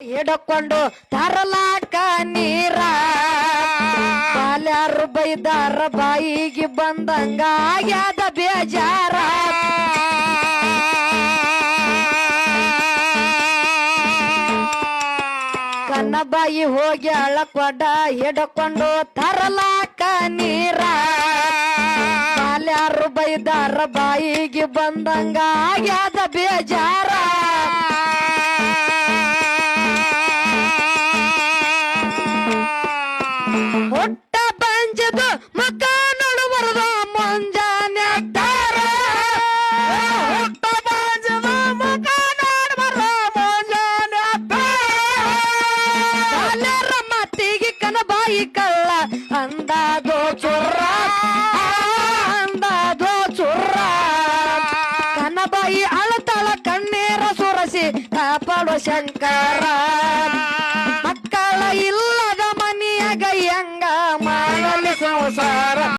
ಹಿಡಕೊಂಡು ತರಲಾಕ ನೀರ ಬಾಲ್ಯಾರು ಬೈದಾರ ಬಾಯಿಗೆ ಬಂದಂಗ ಆಗ್ಯಾದ ಬೇಜಾರ ಕನ್ನಬಾಯಿ ಹೋಗಿ ಅಳಕೊಡ ಹಿಡಕೊಂಡು ತರಲಾಕ ನೀರ ಬಾಲ್ಯಾರು ಬೈದಾರ ಬಾಯಿಗೆ ಬಂದಂಗ ಆಗ್ಯಾದ ಬೇಜಾರ ಹೊಟ್ಟ ಬಂಜದು ಮಕ್ಕ ನೋಡುವರದ ಮುಂಜಾನೆ ಹೊಟ್ಟ ಬಂಜದು ಮಕ್ಕ ನೋಡುವರ ಮುಂಜಾನೆ ಮತ್ತಿಗೆ ಕನಬಾಯಿ ಕಳ್ಳ ಅಂದಾದೋ ಚುರ್ರ ಅಂದಾದೋ ಚುರ್ರ ಕನಬಾಯಿ ಅಳತಳ ಕಣ್ಣೀರ ಸುರಸಿ ಕಾಪಾಡೋ ಶಂಕರ ಮಕ್ಕಳ ಇಲ್ಲದ ಮನಿಯಾಗ ಹೆಂಗ ಮಾಡಲಿ ಸಂಸಾರ